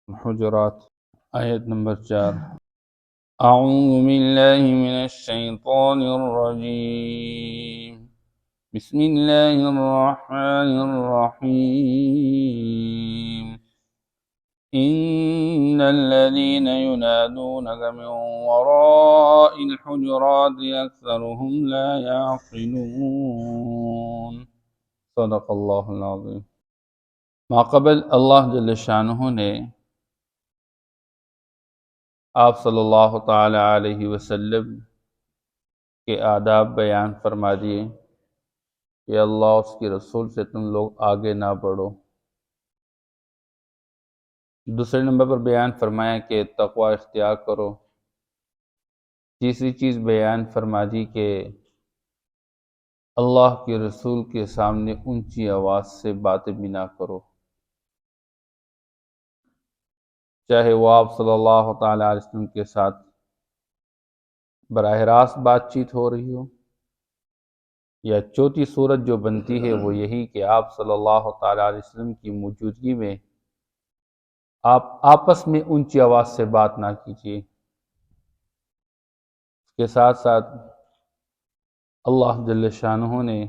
حجرات آیت نمبر 4۔ اعوذ باللہ من الشیطان الرجیم، بسم اللہ الرحمن الرحیم۔ ان الذین ینادونک من وراء الحجرات اکثرهم لا یعقلون۔ صدق اللہ العظیم۔ ماقبل اللہ جل شانہ نے آپ صلی اللہ تعالی علیہ وسلم کے آداب بیان فرما دیے کہ اللہ اس کے رسول سے تم لوگ آگے نہ بڑھو۔ دوسرے نمبر پر بیان فرمایا کہ تقوی اختیار کرو۔ تیسری چیز بیان فرما دی کہ اللہ کے رسول کے سامنے اونچی آواز سے باتیں بھی نہ کرو، چاہے وہ آپ صلی اللہ تعالی علیہ وسلم کے ساتھ براہ راست بات چیت ہو رہی ہو، یا چوتھی صورت جو بنتی ہے وہ یہی کہ آپ صلی اللہ تعالی علیہ وسلم کی موجودگی میں آپ آپس میں اونچی آواز سے بات نہ کیجیے۔ اس کے ساتھ ساتھ اللہ جل شانہ نے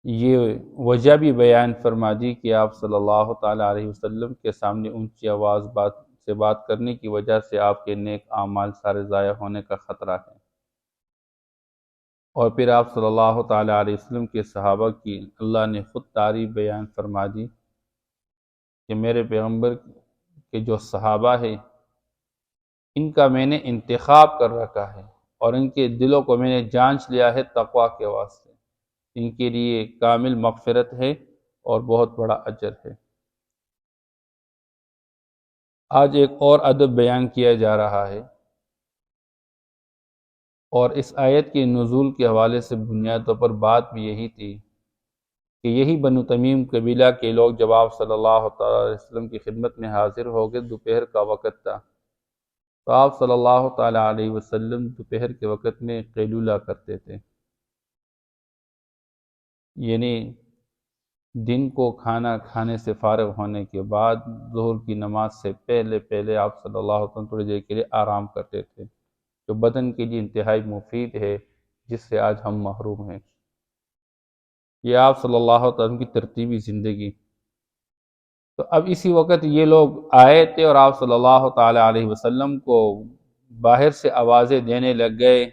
یہ وجہ بھی بیان فرما دی کہ آپ صلی اللہ تعالی علیہ وسلم کے سامنے اونچی آواز سے بات کرنے کی وجہ سے آپ کے نیک اعمال سارے ضائع ہونے کا خطرہ ہے۔ اور پھر آپ صلی اللہ تعالی علیہ وسلم کے صحابہ کی اللہ نے خود تعریف بیان فرما دی کہ میرے پیغمبر کے جو صحابہ ہیں ان کا میں نے انتخاب کر رکھا ہے، اور ان کے دلوں کو میں نے جانچ لیا ہے تقوی کے واسطے۔ ان کے لیے کامل مغفرت ہے اور بہت بڑا اجر ہے۔ آج ایک اور ادب بیان کیا جا رہا ہے، اور اس آیت کے نزول کے حوالے سے بنیاد طور پر بات بھی یہی تھی کہ یہی بنو تمیم قبیلہ کے لوگ جب آپ صلی اللہ علیہ وسلم کی خدمت میں حاضر ہو گئے، دوپہر کا وقت تھا، تو آپ صلی اللہ تعالی علیہ وسلم دوپہر کے وقت میں قیلولہ کرتے تھے، یعنی دن کو کھانا کھانے سے فارغ ہونے کے بعد ظہر کی نماز سے پہلے آپ صلی اللہ علیہ وسلم تھوڑی دیر کے لیے آرام کرتے تھے، جو بدن کے لیے انتہائی مفید ہے، جس سے آج ہم محروم ہیں۔ یہ آپ صلی اللہ علیہ وسلم کی ترتیبی زندگی۔ تو اب اسی وقت یہ لوگ آئے تھے اور آپ صلی اللہ تعالی علیہ وسلم کو باہر سے آوازیں دینے لگ گئے،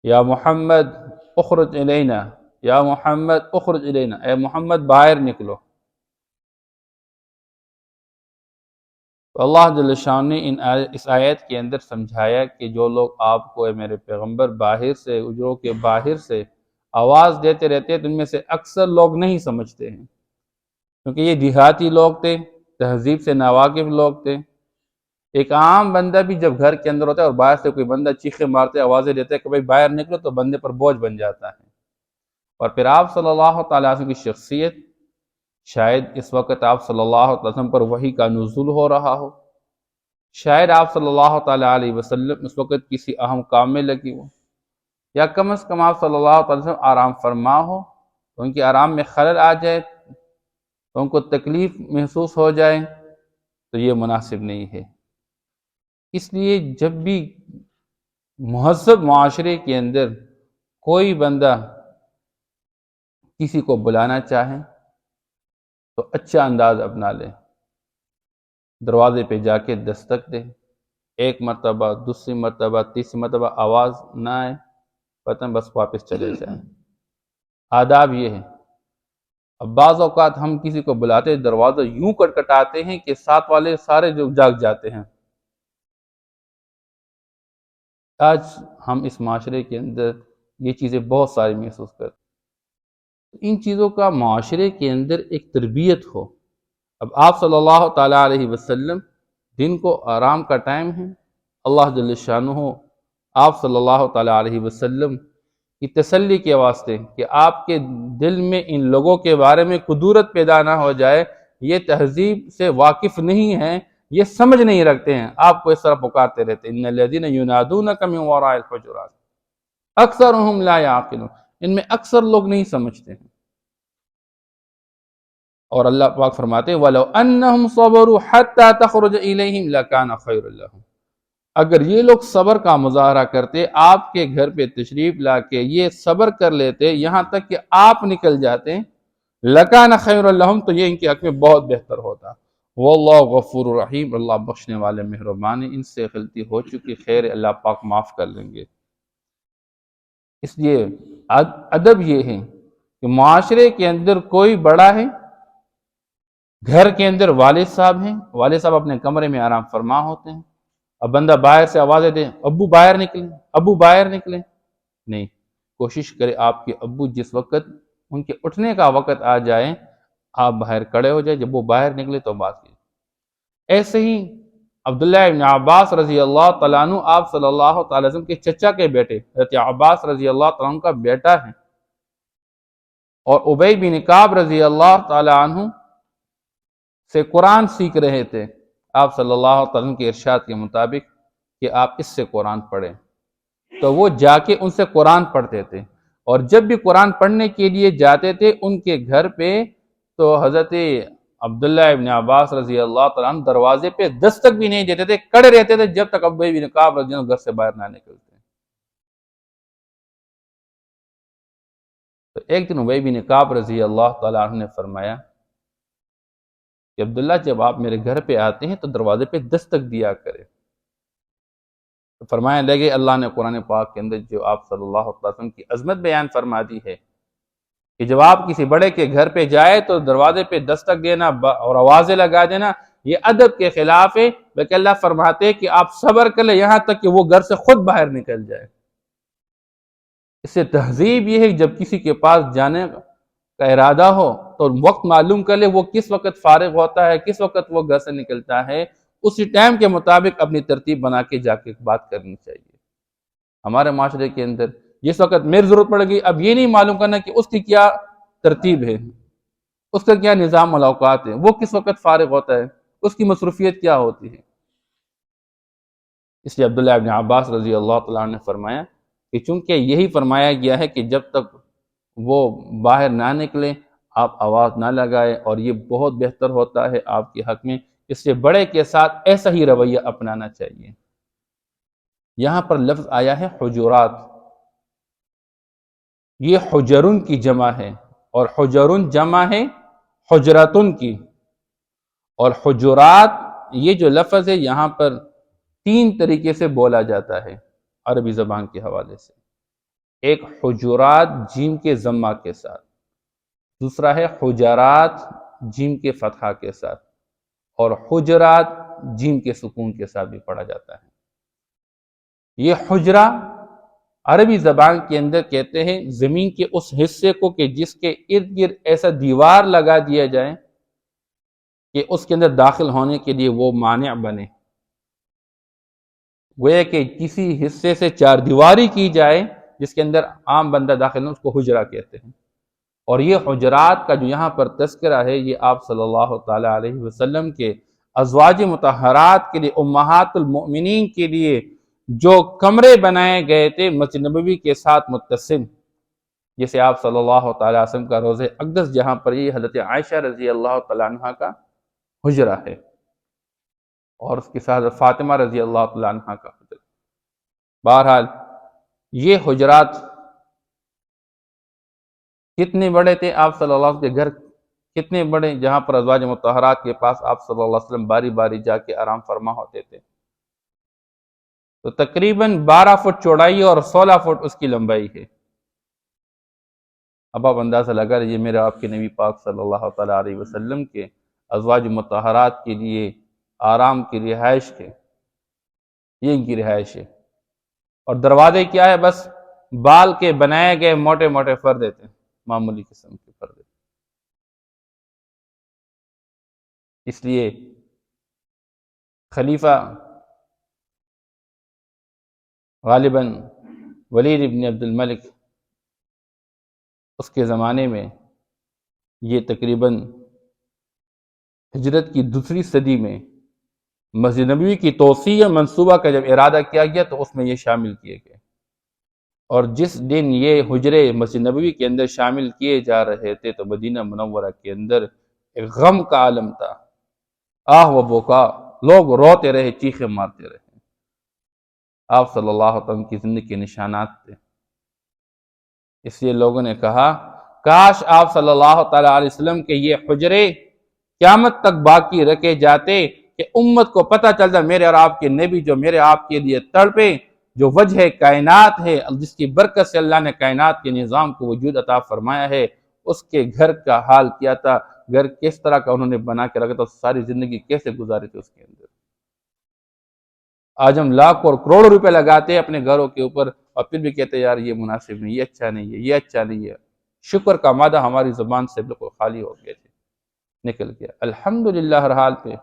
یا محمد اخرج الینا، یا محمد اخرج الینا، اے محمد باہر نکلو۔ تو اللہ جل شانہ نے اس آیت کے اندر سمجھایا کہ جو لوگ آپ کو اے میرے پیغمبر باہر سے، اجروں کے باہر سے آواز دیتے رہتے ہیں، تو ان میں سے اکثر لوگ نہیں سمجھتے ہیں، کیونکہ یہ دیہاتی لوگ تھے، تہذیب سے ناواقف لوگ تھے۔ ایک عام بندہ بھی جب گھر کے اندر ہوتا ہے اور باہر سے کوئی بندہ چیخے مارتے آوازیں دیتا ہے کہ بھائی باہر نکلو، تو بندے پر بوجھ بن جاتا ہے۔ اور پھر آپ صلی اللہ تعالی علیہ وسلم کی شخصیت، شاید اس وقت آپ صلی اللہ علیہ وسلم پر وحی کا نزول ہو رہا ہو، شاید آپ صلی اللہ تعالی علیہ وسلم اس وقت کسی اہم کام میں لگی ہو، یا کم از کم آپ صلی اللہ علیہ وسلم آرام فرما ہو، تو ان کے آرام میں خلل آ جائے، تو ان کو تکلیف محسوس ہو جائے، تو یہ مناسب نہیں ہے۔ اس لیے جب بھی مہذب معاشرے کے اندر کوئی بندہ کسی کو بلانا چاہے تو اچھا انداز اپنا لے، دروازے پہ جا کے دستک دے، ایک مرتبہ، دوسری مرتبہ، تیسری مرتبہ آواز نہ آئے، پتہ بس واپس چلے جائیں۔ آداب یہ ہے۔ اب بعض اوقات ہم کسی کو بلاتے دروازہ یوں کٹکھٹاتے ہیں کہ ساتھ والے سارے جو جاگ جاتے ہیں۔ آج ہم اس معاشرے کے اندر یہ چیزیں بہت ساری محسوس کرتے ہیں۔ ان چیزوں کا معاشرے کے اندر ایک تربیت ہو۔ اب آپ صلی اللہ تعالی علیہ وسلم، دن کو آرام کا ٹائم ہے، اللہ جل شانہ آپ صلی اللہ تعالی علیہ وسلم کی تسلی کے واسطے کہ آپ کے دل میں ان لوگوں کے بارے میں کدورت پیدا نہ ہو جائے، یہ تہذیب سے واقف نہیں ہیں، یہ سمجھ نہیں رکھتے ہیں، آپ کو اس طرح پکارتے رہتے ہیں، ان الذین ینادونک من وراء الحجرات اکثرهم لا یعقلون، ان میں اکثر لوگ نہیں سمجھتے ہیں۔ اور اللہ پاک فرماتے ہیں وَلَوْ أَنَّهُمْ صَبَرُوا حَتَّى تَخْرُجَ إِلَيْهِمْ لَكَانَ خَيْرٌ لَهُمْ، اگر یہ لوگ صبر کا مظاہرہ کرتے، آپ کے گھر پہ تشریف لا کے یہ صبر کر لیتے یہاں تک کہ آپ نکل جاتے، لَكَانَ خَيْرٌ لَهُمْ، تو یہ ان کے حق میں بہت بہتر ہوتا۔ واللہ غفور الرحیم، اللہ بخشنے والے مہربان ہیں، ان سے غلطی ہو چکی، خیر اللہ پاک معاف کر لیں گے۔ اس لیے ادب یہ ہے کہ معاشرے کے اندر کوئی بڑا ہے، گھر کے اندر والد صاحب ہیں، والد صاحب اپنے کمرے میں آرام فرما ہوتے ہیں، اب بندہ باہر سے آوازیں دے ابو باہر نکلیں، ابو باہر نکلیں، نہیں، کوشش کرے آپ کے ابو جس وقت ان کے اٹھنے کا وقت آ جائے آپ باہر کھڑے ہو جائے، جب وہ باہر نکلے تو بات کی۔ ایسے ہی عبداللہ ابن عباس رضی اللہ تعالیٰ عنہ آپ صلی اللہ تعالی وسلم کے چچا کے بیٹے حضرت عباس رضی اللہ تعالیٰ عنہ کا بیٹا ہے، اور ابی بن کعب رضی اللہ تعالی عنہ سے قرآن سیکھ رہے تھے، آپ صلی اللہ علیہ وسلم کے ارشاد کے مطابق کہ آپ اس سے قرآن پڑھیں، تو وہ جا کے ان سے قرآن پڑھتے تھے، اور جب بھی قرآن پڑھنے کے لیے جاتے تھے ان کے گھر پہ تو حضرت عبداللہ ابن عباس رضی اللہ تعالیٰ عنہ دروازے پہ دستک بھی نہیں دیتے تھے، کھڑے رہتے تھے جب تک ابی بن کعب رضی اللہ عنہ گھر سے باہر نہ نکلتے۔ تو ایک دن ابی بن کعب رضی اللہ تعالیٰ عنہ نے فرمایا کہ عبداللہ جب آپ میرے گھر پہ آتے ہیں تو دروازے پہ دستک دیا کرے، تو فرمایا لگے اللہ نے قرآن پاک کے اندر جو آپ صلی اللہ علیہ وسلم کی عظمت بیان فرما دی ہے کہ جب آپ کسی بڑے کے گھر پہ جائے تو دروازے پہ دستک دینا اور آوازیں لگا دینا یہ ادب کے خلاف ہے، بلکہ اللہ فرماتے کہ آپ صبر کر لیں یہاں تک کہ وہ گھر سے خود باہر نکل جائے۔ اس سے تہذیب یہ ہے کہ جب کسی کے پاس جانے کا ارادہ ہو تو وقت معلوم کر لے وہ کس وقت فارغ ہوتا ہے، کس وقت وہ گھر سے نکلتا ہے، اسی ٹائم کے مطابق اپنی ترتیب بنا کے جا کے بات کرنی چاہیے۔ ہمارے معاشرے کے اندر جس وقت میری ضرورت پڑے گی اب یہ نہیں معلوم کرنا کہ اس کی کیا ترتیب ہے، اس کا کیا نظام الاوقات ہے، وہ کس وقت فارغ ہوتا ہے، اس کی مصروفیت کیا ہوتی ہے۔ اس لیے عبداللہ ابن عباس رضی اللہ تعالیٰ عنہ نے فرمایا کہ چونکہ یہی فرمایا گیا ہے کہ جب تک وہ باہر نہ نکلیں آپ آواز نہ لگائیں، اور یہ بہت بہتر ہوتا ہے آپ کے حق میں، اس سے بڑے کے ساتھ ایسا ہی رویہ اپنانا چاہیے۔ یہاں پر لفظ آیا ہے حجرات، یہ حجرن کی جمع ہے، اور حجرن جمع ہے حجرتن کی، اور حجرات یہ جو لفظ ہے یہاں پر تین طریقے سے بولا جاتا ہے عربی زبان کے حوالے سے۔ ایک حجرات جیم کے ضمہ کے ساتھ، دوسرا ہے حجرات جیم کے فتحہ کے ساتھ، اور حجرات جیم کے سکون کے ساتھ بھی پڑھا جاتا ہے۔ یہ حجرہ عربی زبان کے اندر کہتے ہیں زمین کے اس حصے کو کہ جس کے ارد گرد ایسا دیوار لگا دیا جائے کہ اس کے اندر داخل ہونے کے لیے وہ مانع بنے، گویا کہ کسی حصے سے چار دیواری کی جائے جس کے اندر عام بندہ داخل ہو، اس کو حجرہ کہتے ہیں۔ اور یہ حجرات کا جو یہاں پر تذکرہ ہے یہ آپ صلی اللہ تعالی علیہ وسلم کے ازواج مطہرات کے لیے، امہات المؤمنین کے لیے جو کمرے بنائے گئے تھے مسجد نبوی کے ساتھ متصل، جیسے آپ صلی اللہ تعالی وسلم کا روضہ اقدس جہاں پر یہ حضرت عائشہ رضی اللہ تعالی عنہ کا حجرہ ہے، اور اس کے ساتھ فاطمہ رضی اللہ تعالی عنہ کا حجرہ۔ بہرحال یہ حجرات کتنے بڑے تھے، آپ صلی اللہ علیہ وسلم کے گھر کتنے بڑے، جہاں پر ازواج مطہرات کے پاس آپ صلی اللہ علیہ وسلم باری باری جا کے آرام فرما ہوتے تھے۔ تو تقریباً 12 فٹ چوڑائی اور 16 فٹ اس کی لمبائی ہے۔ اب آپ اندازہ لگا لیجیے میرے آپ کے نبی پاک صلی اللہ تعالی علیہ وسلم کے ازواج مطہرات کے لیے آرام کی رہائش ہے، یہ ان کی رہائش ہے، اور دروازے کیا ہے، بس بال کے بنائے گئے موٹے موٹے پردے تھے، معمولی قسم کے پردے۔ اس لیے خلیفہ غالباً ولید ابن عبد الملک اس کے زمانے میں، یہ تقریباً ہجرت کی دوسری صدی میں مسجد نبوی کی توسیع منصوبہ کا جب ارادہ کیا گیا تو اس میں یہ شامل کیے گئے، اور جس دن یہ حجرے مسجد نبوی کے اندر شامل کیے جا رہے تھے تو مدینہ منورہ کے اندر ایک غم کا عالم تھا، آہ و بکا، لوگ روتے رہے، چیخے مارتے رہے۔ آپ صلی اللہ علیہ وسلم کی زندگی کے نشانات تھے۔ اس لیے لوگوں نے کہا کاش آپ صلی اللہ تعالیٰ علیہ وسلم کے یہ حجرے قیامت تک باقی رکھے جاتے کہ امت کو پتہ چلتا میرے اور آپ کے نبی جو میرے آپ کے لیے تڑپے، جو وجہ کائنات ہے، جس کی برکت سے اللہ نے کائنات کے نظام کو وجود عطا فرمایا ہے، اس کے گھر کا حال کیا تھا، گھر کس طرح کا انہوں نے بنا کے رکھا تھا، ساری زندگی کیسے گزاری تھی اس کے اندر۔ آج ہم لاکھوں اور کروڑوں روپے لگاتے ہیں اپنے گھروں کے اوپر، اور پھر بھی کہتے ہیں یار یہ مناسب نہیں، یہ اچھا نہیں ہے، یہ اچھا نہیں ہے۔ شکر کا مادہ ہماری زبان سے بالکل خالی ہو گیا تھے، نکل گیا، الحمدللہ ہر حال پہ۔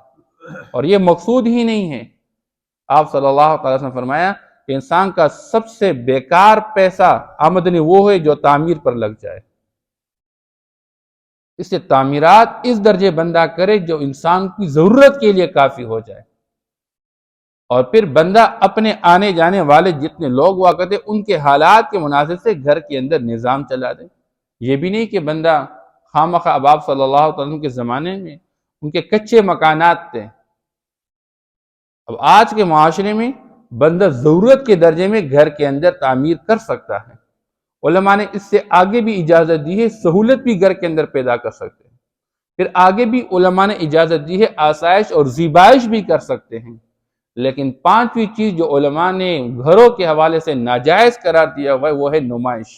اور یہ مقصود ہی نہیں ہے۔ آپ صلی اللہ تعالیٰ وسلم نے فرمایا کہ انسان کا سب سے بیکار پیسہ آمدنی وہ ہے جو تعمیر پر لگ جائے۔ اس سے تعمیرات اس درجے بندہ کرے جو انسان کی ضرورت کے لیے کافی ہو جائے، اور پھر بندہ اپنے آنے جانے والے جتنے لوگ ہوا کرتے ان کے حالات کے مناسب سے گھر کے اندر نظام چلا دے۔ یہ بھی نہیں کہ بندہ خواہ اب آپ صلی اللہ علیہ وسلم کے زمانے میں ان کے کچے مکانات تھے، اب آج کے معاشرے میں بندہ ضرورت کے درجے میں گھر کے اندر تعمیر کر سکتا ہے۔ علماء نے اس سے آگے بھی اجازت دی ہے، سہولت بھی گھر کے اندر پیدا کر سکتے ہیں۔ پھر آگے بھی علماء نے اجازت دی ہے آسائش اور زیبائش بھی کر سکتے ہیں۔ لیکن پانچویں چیز جو علماء نے گھروں کے حوالے سے ناجائز قرار دیا ہوا ہے وہ ہے نمائش۔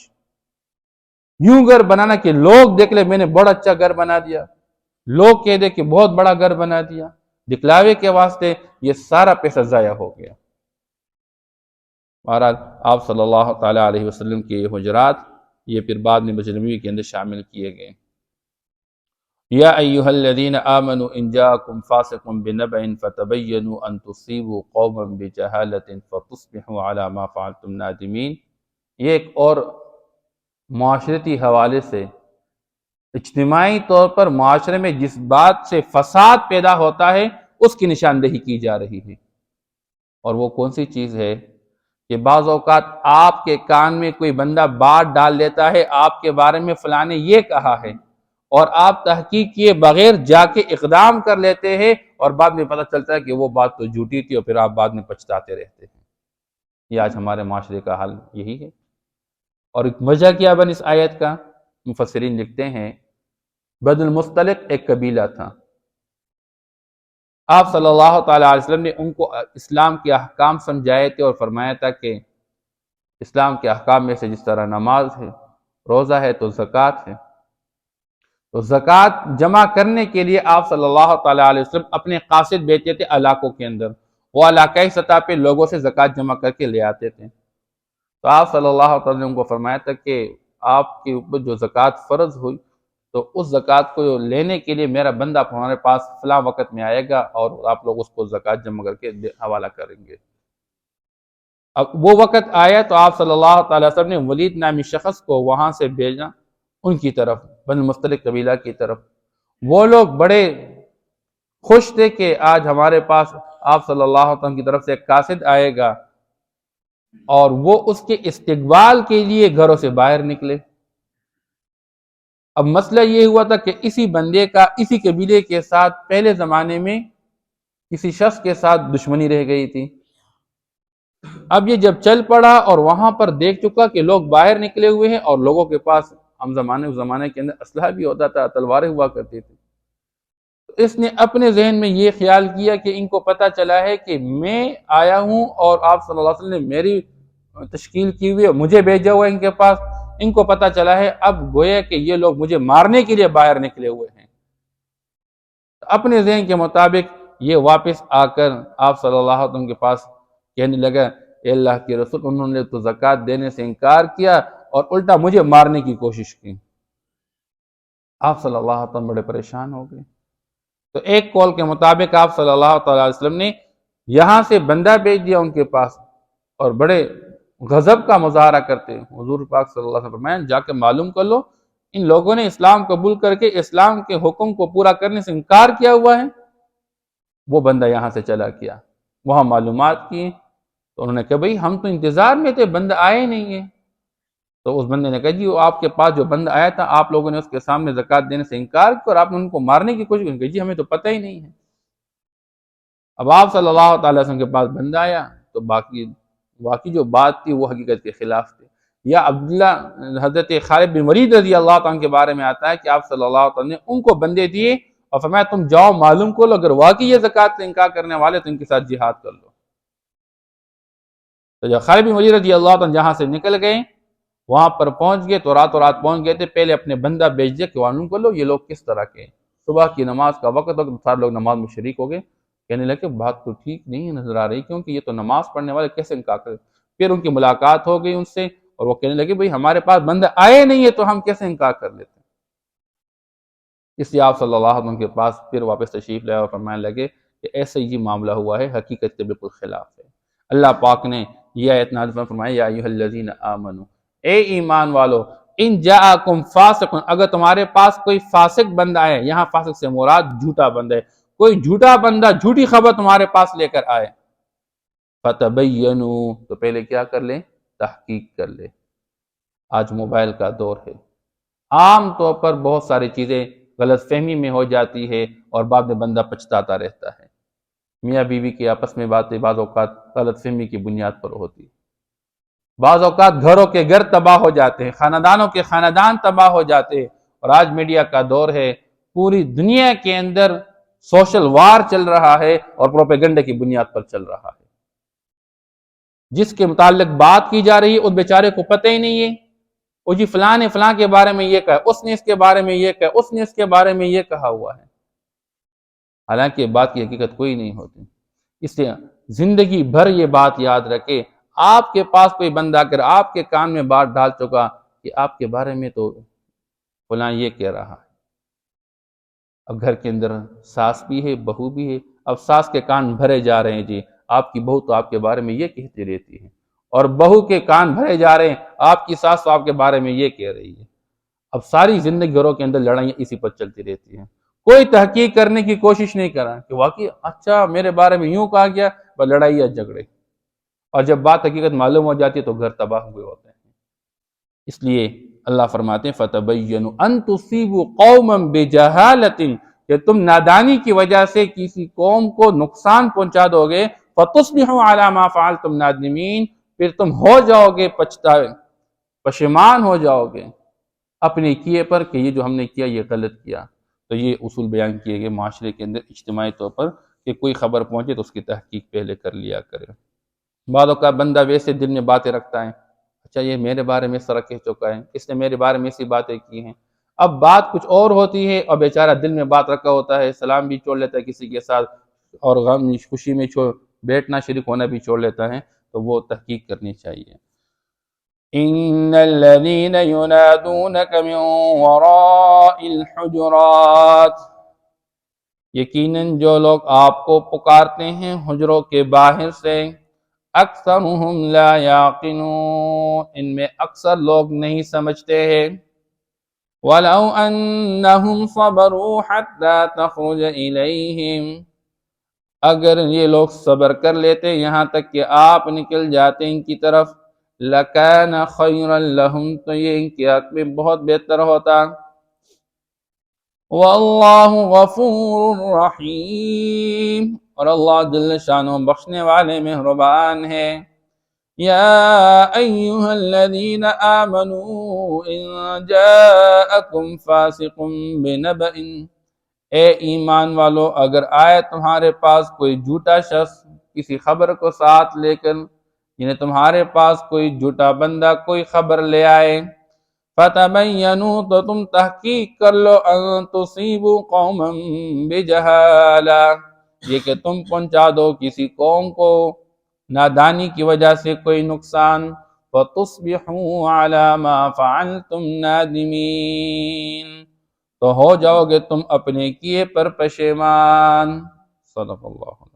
یوں گھر بنانا کہ لوگ دیکھ لے میں نے بڑا اچھا گھر بنا دیا، لوگ کہہ دے کہ بہت بڑا گھر بنا دیا، دکھلاوے کے واسطے، یہ سارا پیسہ ضائع ہو گیا۔ مہاراج آپ صلی اللہ تعالیٰ علیہ وسلم کے یہ حجرات یہ پھر بعد میں مسجد نبوی کے اندر شامل کیے گئے۔ یا ایہا الذین آمنوا ان جاءکم فاسق بنبأ فتبینوا ان تصیبوا قوما بجہالۃ فتصبحوا علی ما فعلتم نادمین۔ یہ ایک اور معاشرتی حوالے سے اجتماعی طور پر معاشرے میں جس بات سے فساد پیدا ہوتا ہے اس کی نشاندہی کی جا رہی ہے۔ اور وہ کون سی چیز ہے کہ بعض اوقات آپ کے کان میں کوئی بندہ بات ڈال دیتا ہے آپ کے بارے میں فلاں نے یہ کہا ہے، اور آپ تحقیق کیے بغیر جا کے اقدام کر لیتے ہیں، اور بعد میں پتہ چلتا ہے کہ وہ بات تو جھوٹی تھی، اور پھر آپ بعد میں پچھتاتے رہتے ہیں۔ یہ آج ہمارے معاشرے کا حال یہی ہے۔ اور وجہ کیا بن اس آیت کا؟ مفسرین لکھتے ہیں بنو المصطلق ایک قبیلہ تھا، آپ صلی اللہ تعالیٰ علیہ وسلم نے ان کو اسلام کے احکام سمجھائے تھے اور فرمایا تھا کہ اسلام کے احکام میں سے جس طرح نماز ہے، روزہ ہے، تو زکوٰۃ ہے۔ تو زکوٰۃ جمع کرنے کے لیے آپ صلی اللہ تعالیٰ علیہ وسلم اپنے قاصد بھیجتے تھے علاقوں کے اندر، وہ علاقائی سطح پہ لوگوں سے زکوٰۃ جمع کر کے لے آتے تھے۔ تو آپ صلی اللہ علیہ وسلم کو فرمایا تھا کہ آپ کے اوپر جو زکوٰۃ فرض ہوئی تو اس زکوٰۃ کو لینے کے لیے میرا بندہ ہمارے پاس فلاں وقت میں آئے گا، اور آپ لوگ اس کو زکوٰۃ جمع کر کے حوالہ کریں گے۔ اب وہ وقت آیا تو آپ صلی اللہ تعالیٰ وسلم نے ولید نامی شخص کو وہاں سے بھیجا ان کی طرف، بنو المصطلق قبیلہ کی طرف۔ وہ لوگ بڑے خوش تھے کہ آج ہمارے پاس آپ صلی اللہ علیہ وسلم کی طرف سے ایک قاصد آئے گا، اور وہ اس کے استقبال کے لیے گھروں سے باہر نکلے۔ اب مسئلہ یہ ہوا تھا کہ اسی بندے کا اسی قبیلے کے ساتھ پہلے زمانے میں کسی شخص کے ساتھ دشمنی رہ گئی تھی۔ اب یہ جب چل پڑا اور وہاں پر دیکھ چکا کہ لوگ باہر نکلے ہوئے ہیں، اور لوگوں کے پاس ہم زمانے کے اندر اسلحہ بھی ہوتا تھا، تلواریں ہوا کرتی تھی، تو اس نے اپنے ذہن میں یہ خیال کیا کہ ان کو پتہ چلا ہے کہ میں آیا ہوں اور آپ صلی اللہ علیہ وسلم نے میری تشکیل کی ہوئی ہے، مجھے بھیجا ہوا ہے ان کے پاس، ان کو پتہ چلا ہے، اب گویا کہ یہ لوگ مجھے مارنے کے لیے باہر نکلے ہوئے ہیں۔ اپنے ذہن کے مطابق یہ واپس آ کر آپ صلی اللہ علیہ وسلم کے پاس کہنے لگا اے اللہ کے رسول، انہوں نے تو زکوٰۃ دینے سے انکار کیا اور الٹا مجھے مارنے کی کوشش کی۔ آپ صلی اللہ علیہ وسلم بڑے پریشان ہو گئے۔ تو ایک قول کے مطابق آپ صلی اللہ تعالیٰ علیہ وسلم نے یہاں سے بندہ بھیج دیا ان کے پاس، اور بڑے غضب کا مظاہرہ کرتے ہیں حضور پاک صلی اللہ علیہ وسلم فرمایا جا کے معلوم کر لو ان لوگوں نے اسلام قبول کر کے اسلام کے حکم کو پورا کرنے سے انکار کیا ہوا ہے۔ وہ بندہ یہاں سے چلا کیا، وہاں معلومات کی تو انہوں نے کہا بھئی ہم تو انتظار میں تھے، بندہ آئے نہیں ہے۔ تو اس بندے نے کہا جی وہ آپ کے پاس جو بندہ آیا تھا آپ لوگوں نے اس کے سامنے زکوٰۃ دینے سے انکار کیا اور آپ نے ان کو مارنے کی کوشش کی. جی ہمیں تو پتہ ہی نہیں ہے. اب آپ صلی اللہ تعالی وسلم کے پاس بندہ آیا تو باقی جو بات تھی وہ حقیقت کے خلاف تھی. یا عبداللہ حضرت خالد بن ولید رضی اللہ تعالیٰ کے بارے میں آتا ہے کہ آپ صلی اللہ علیہ وسلم نے ان کو بندے دیے اور فرمایا تم جاؤ معلوم کو لو اگر واقعی یہ زکوٰۃ سے انکار کرنے والے تو ان کے ساتھ جہاد کر لو. تو جب خالد بن ولید رضی اللہ عنہ جہاں سے نکل گئے وہاں پر پہنچ گئے تو راتوں رات پہنچ گئے تھے. پہلے اپنے بندہ بھیج دیا کہ معلوم کر لو یہ لوگ کس طرح کے. صبح کی نماز کا وقت سارے لوگ نماز میں شریک ہو گئے. کہنے لگے بات تو ٹھیک نہیں نظر آ رہی کیونکہ یہ تو نماز پڑھنے والے کیسے انکار کرے. پھر ان کی ملاقات ہو گئی ان سے اور وہ کہنے لگے بھئی ہمارے پاس بندہ آئے نہیں ہے تو ہم کیسے انکار کر لیتے. اس لیے آپ صلی اللہ علیہ وسلم کے پاس پھر واپس تشریف لائے اور فرمانے لگے کہ ایسے ہی معاملہ ہوا ہے حقیقت کے بالکل خلاف ہے. اللہ پاک نے یہ آیت نازل فرمایا یا ایھا الذین آمنو اے ایمان والو ان جاءکم فاسق اگر تمہارے پاس کوئی فاسق بندہ آئے. یہاں فاسق سے مراد جھوٹا بندہ ہے. کوئی جھوٹا بندہ جھوٹی خبر تمہارے پاس لے کر آئے فتبینوا تو پہلے کیا کر لیں تحقیق کر لیں. آج موبائل کا دور ہے. عام طور پر بہت ساری چیزیں غلط فہمی میں ہو جاتی ہے اور بعد میں بندہ پچھتاتا رہتا ہے. میاں بیوی کے آپس میں باتیں بعض اوقات غلط فہمی کی بنیاد پر ہوتی ہے. بعض اوقات گھروں کے گھر تباہ ہو جاتے ہیں خاندانوں کے خاندان تباہ ہو جاتے ہیں. اور آج میڈیا کا دور ہے پوری دنیا کے اندر سوشل وار چل رہا ہے اور پروپیگنڈے کی بنیاد پر چل رہا ہے. جس کے متعلق بات کی جا رہی ہے اس بیچارے کو پتہ ہی نہیں ہے وہ جی فلاں نے فلاں کے بارے میں یہ کہا اس نے اس کے بارے میں یہ کہا اس نے اس کے بارے میں یہ کہا ہوا ہے. حالانکہ بات کی حقیقت کوئی نہیں ہوتی. اس لیے زندگی بھر یہ بات یاد رکھے آپ کے پاس کوئی بندہ اگر آپ کے کان میں بات ڈال چکا کہ آپ کے بارے میں تو فلاں یہ کہہ رہا ہے. اب گھر کے اندر ساس بھی ہے بہو بھی ہے. اب ساس کے کان بھرے جا رہے ہیں جی آپ کی بہو تو آپ کے بارے میں یہ کہتی رہتی ہے اور بہو کے کان بھرے جا رہے ہیں آپ کی ساس تو آپ کے بارے میں یہ کہہ رہی ہے. اب ساری زندگی گھروں کے اندر لڑائیاں اسی پر چلتی رہتی ہیں. کوئی تحقیق کرنے کی کوشش نہیں کرا کہ واقعی اچھا میرے بارے میں یوں کہا گیا بس لڑائی یا جھگڑے. اور جب بات حقیقت معلوم ہو جاتی ہے تو گھر تباہ ہوئے ہوتے ہیں. اس لیے اللہ فرماتے ہیں فَتَبَيَّنُوا أَن تُصِيبُوا قَوْمًا بِجَهَالَةٍ کہ تم نادانی کی وجہ سے کسی قوم کو نقصان پہنچا دو گے فَتُصْبِحُوا عَلَى مَا فَعَلْتُمْ نَادِمِينَ پھر تم ہو جاؤ گے پشیمان ہو جاؤ گے اپنے کیے پر کہ یہ جو ہم نے کیا یہ غلط کیا. تو یہ اصول بیان کیے گئے معاشرے کے اندر اجتماعی طور پر کہ کوئی خبر پہنچے تو اس کی تحقیق پہلے کر لیا کرے. بعض اوقات بندہ ویسے دل میں باتیں رکھتا ہے اچھا یہ میرے بارے میں اس طرح کہہ چکا ہے اس نے میرے بارے میں ایسی باتیں کی ہیں. اب بات کچھ اور ہوتی ہے اور بیچارہ دل میں بات رکھا ہوتا ہے سلام بھی چھوڑ لیتا ہے کسی کے ساتھ اور غم خوشی میں بیٹھنا شریک ہونا بھی چھوڑ لیتا ہے. تو وہ تحقیق کرنی چاہیے. ان الذين ينادونك من وراء الحجرات یقیناً جو لوگ آپ کو پکارتے ہیں حجروں کے باہر سے اکثرهم لا یعقلون ان میں اکثر لوگ نہیں سمجھتے ہیں. وَلَوْ أَنَّهُمْ صَبَرُوا حَتَّى تَخْرُجَ إِلَيْهِمْ اگر یہ لوگ صبر کر لیتے یہاں تک کہ آپ نکل جاتے ان کی طرف لَكَانَ خَيْرًا لَهُمْ تو یہ ان کے حق میں بہت بہتر ہوتا. وَاللَّهُ غَفُورٌ رَحِيمٌ اور اللہ جل شانہ بخشنے والے مہربان ہے. یا ایھا الذین آمنوا ان جاءکم فاسق بنبأ اے ایمان والو اگر آئے تمہارے پاس کوئی جھوٹا شخص کسی خبر کو ساتھ لے کر یعنی تمہارے پاس کوئی جھوٹا بندہ کوئی خبر لے آئے فتبینوا تو تم تحقیق کر لو ان تصیبوا قوما بجہالہ یہ کہ تم پہنچا دو کسی قوم کو نادانی کی وجہ سے کوئی نقصان فتصبحوا علی ما فعلتم نادمین تو ہو جاؤ گے تم اپنے کیے پر پشیمان. صدق اللہ.